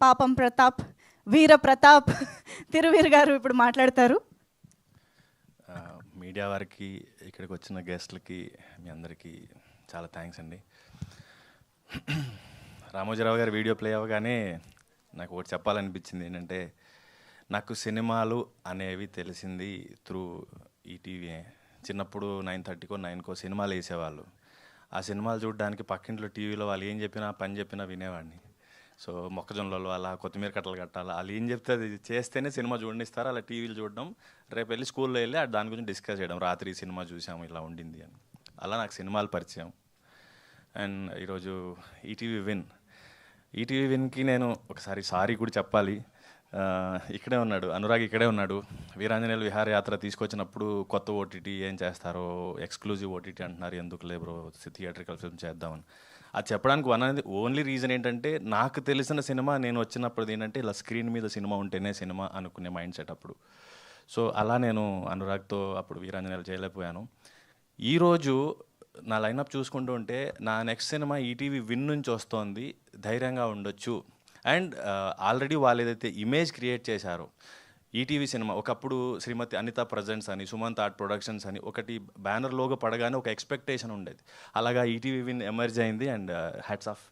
పాపం ప్రతాప్, వీర ప్రతాప్ తిరువీర్ గారు ఇప్పుడు మాట్లాడతారు. మీడియా వారికి, ఇక్కడికి వచ్చిన గెస్ట్లకి, మీ అందరికీ చాలా థ్యాంక్స్ అండి. రామోజీరావు గారి వీడియో ప్లే అవ్వగానే నాకు ఒకటి చెప్పాలనిపించింది. ఏంటంటే, నాకు సినిమాలు అనేవి తెలిసింది త్రూ ఈటీవీ. చిన్నప్పుడు 9:30కో 9కో సినిమాలు వేసేవాళ్ళు. ఆ సినిమాలు చూడడానికి పక్కింట్లో టీవీలో వాళ్ళు ఏం చెప్పినా, పని చెప్పినా వినేవాడిని. సో మొక్కజొన్నలు అలా, కొత్తిమీర కట్టలు కట్టాలి, వాళ్ళు ఏం చెప్తే అది చేస్తేనే సినిమా చూడనిస్తారు. అలా టీవీలు చూడడం, రేపు వెళ్ళి స్కూల్లో వెళ్ళి దాని గురించి డిస్కస్ చేయడం, రాత్రి సినిమా చూసాము ఇలా ఉండింది అని. అలా నాకు సినిమాలు పరిచయం. అండ్ ఈరోజు ఈటీవీ విన్కి నేను ఒకసారి సారీ కూడా చెప్పాలి. ఇక్కడే ఉన్నాడు అనురాగ్, ఇక్కడే ఉన్నాడు. వీరాంజనేయులు విహారయాత్ర తీసుకొచ్చినప్పుడు కొత్త ఓటీటీ ఏం చేస్తారో, ఎక్స్క్లూజివ్ ఓటీటీ అంటున్నారు, ఎందుకులే బ్రో థియేట్రికల్ ఫిల్మ్ చేద్దామని. అది చెప్పడానికి అనేది ఓన్లీ రీజన్ ఏంటంటే, నాకు తెలిసిన సినిమా నేను వచ్చినప్పుడు ఏంటంటే ఇలా స్క్రీన్ మీద సినిమా ఉంటేనే సినిమా అనుకునే మైండ్ సెట్ అప్పుడు. సో అలా నేను అనురాగ్తో అప్పుడు వీరాంజనేయులు చేయలేకపోయాను. ఈరోజు నా లైనప్ చూసుకుంటూ ఉంటే నా నెక్స్ట్ సినిమా ఈటీవీ విన్ నుంచి వస్తోంది, ధైర్యంగా ఉండొచ్చు. అండ్ ఆల్రెడీ వాళ్ళు ఏదైతే ఇమేజ్ క్రియేట్ చేశారో ఈటీవీ సినిమా, ఒకప్పుడు శ్రీమతి అనిత ప్రజెంట్స్ అని, సుమంత్ ఆర్ట్ ప్రొడక్షన్స్ అని ఒకటి బ్యానర్ లోగో పడగానే ఒక ఎక్స్పెక్టేషన్ ఉండేది. అలాగా ఈటీవీ విన్ ఎమర్జ్ అయింది. And hats off,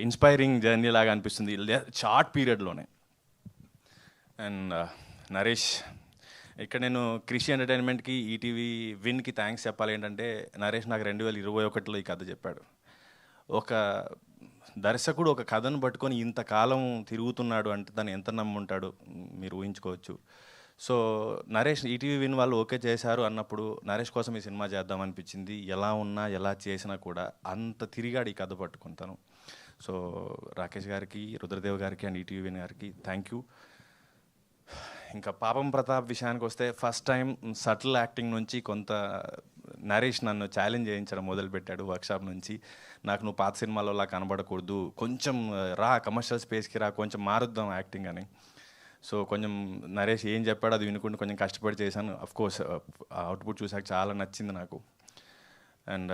inspiring journey లాగా అనిపిస్తుంది షార్ట్ పీరియడ్లోనే. అండ్ నరేష్, ఇక్కడ నేను కృషి ఎంటర్టైన్మెంట్కి, ఈటీవీ విన్కి థ్యాంక్స్ చెప్పాలి. ఏంటంటే, నరేష్ నాకు 2021లో ఈ కథ చెప్పాడు. ఒక దర్శకుడు ఒక కథను పట్టుకొని ఇంతకాలం తిరుగుతున్నాడు అంటే దాన్ని ఎంత నమ్ముంటాడు మీరు ఊహించుకోవచ్చు. సో నరేష్, ఈటీవీ విన్ వాళ్ళు ఓకే చేశారు అన్నప్పుడు నరేష్ కోసం ఈ సినిమా చేద్దామనిపించింది. ఎలా ఉన్నా ఎలా చేసినా కూడా అంత తిరిగాడు ఈ కథ పట్టుకుంటాను. సో రాకేష్ గారికి, రుద్రదేవ్ గారికి అండ్ ఈటీవీ విన్ గారికి థ్యాంక్ యూ. ఇంకా పాపం ప్రతాప్ విషయానికి వస్తే, ఫస్ట్ టైం సటిల్ యాక్టింగ్ నుంచి కొంత నరేష్ నన్ను ఛాలెంజ్ చేయించడం మొదలుపెట్టాడు వర్క్షాప్ నుంచి. నాకు నువ్వు పాత సినిమాలలో కనబడకూడదు, కొంచెం రా కమర్షియల్ స్పేస్కి రా, కొంచెం మారుద్దాం యాక్టింగ్ అని. సో కొంచెం నరేష్ ఏం చెప్పాడో అది వినుకుంటూ కొంచెం కష్టపడి చేశాను. అఫ్కోర్స్ అవుట్పుట్ చూసాక చాలా నచ్చింది నాకు. అండ్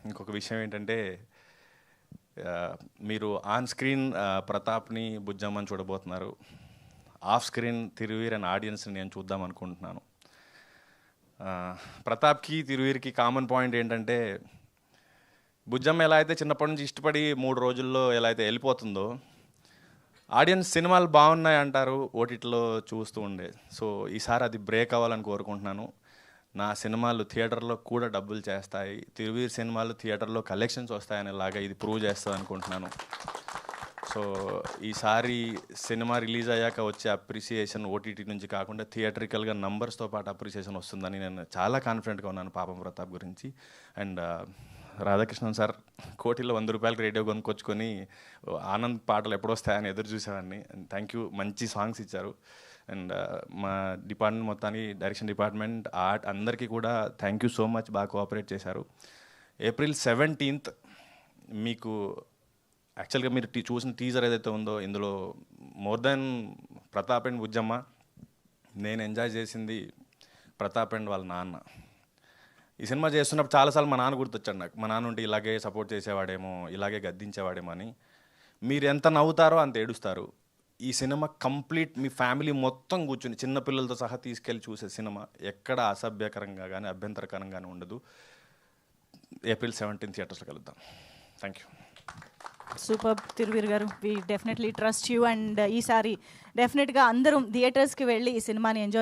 ఇంకొక విషయం ఏంటంటే, మీరు ఆన్ స్క్రీన్ ప్రతాప్ని, బుజ్జమ్మని చూడబోతున్నారు. ఆఫ్ స్క్రీన్ తిరువీర్ అండ్ ఆడియన్స్ని నేను చూద్దాం అనుకుంటున్నాను. ప్రతాప్కి, తిరువీర్కి కామన్ పాయింట్ ఏంటంటే, బుజ్జమ్మ ఎలా అయితే చిన్నప్పటి నుంచి ఇష్టపడి 3 రోజుల్లో ఎలా అయితే వెళ్ళిపోతుందో, ఆడియన్స్ సినిమాలు బాగున్నాయి అంటారు ఓటీటీలో చూస్తూ ఉండే. సో ఈసారి అది బ్రేక్ అవ్వాలని కోరుకుంటున్నాను. నా సినిమాలు థియేటర్లో కూడా డబ్బులు చేస్తాయి, తిరువీర్ సినిమాలు థియేటర్లో కలెక్షన్స్ వస్తాయనేలాగా ఇది ప్రూవ్ చేస్తుంది అనుకుంటున్నాను. సో ఈసారి సినిమా రిలీజ్ అయ్యాక వచ్చే అప్రిసియేషన్ ఓటీటీ నుంచి కాకుండా థియేటరికల్గా నంబర్స్తో పాటు అప్రిసియేషన్ వస్తుందని నేను చాలా కాన్ఫిడెంట్గా ఉన్నాను పాపం ప్రతాప్ గురించి. అండ్ రాధాకృష్ణన్ సార్, కోటిలో 100 రూపాయలకి రేడియో కొనుక్కొచ్చుకొని ఆనంద్ పాటలు ఎప్పుడు వస్తాయని ఎదురు చూసేవాడిని. అండ్ థ్యాంక్ యూ, మంచి సాంగ్స్ ఇచ్చారు. అండ్ మా డిపార్ట్మెంట్ మొత్తానికి, డైరెక్షన్ డిపార్ట్మెంట్, ఆర్ట్ అందరికీ కూడా థ్యాంక్ యూ సో మచ్, బాగా కోఆపరేట్ చేశారు. April 17th మీకు యాక్చువల్గా మీరు చూసిన టీజర్ ఏదైతే ఉందో, ఇందులో more than Pratap and Bujjamma, నేను ఎంజాయ్ చేసింది ప్రతాప్ అండ్ వాళ్ళ నాన్న. ఈ సినిమా చేస్తున్నప్పుడు చాలాసార్లు మా నాన్న గుర్తొచ్చాడు నాకు. మా నాన్న ఉంటే ఇలాగే సపోర్ట్ చేసేవాడేమో, ఇలాగే గద్దించేవాడేమో అని. మీరు ఎంత నవ్వుతారో అంత ఏడుస్తారు. ఈ సినిమా కంప్లీట్ మీ ఫ్యామిలీ మొత్తం కూర్చుని చిన్నపిల్లలతో సహా తీసుకెళ్ళి చూసే సినిమా. ఎక్కడ అసభ్యకరంగా కానీ అభ్యంతరకరంగానే ఉండదు. April 17th థియేటర్స్లో కలుద్దాం. Thank you. సూపర్ తిరువీర్ గారు, we definitely trust you. And ఈసారి డెఫినెట్గా అందరం థియేటర్స్కి వెళ్ళి ఈ సినిమాని ఎంజాయ్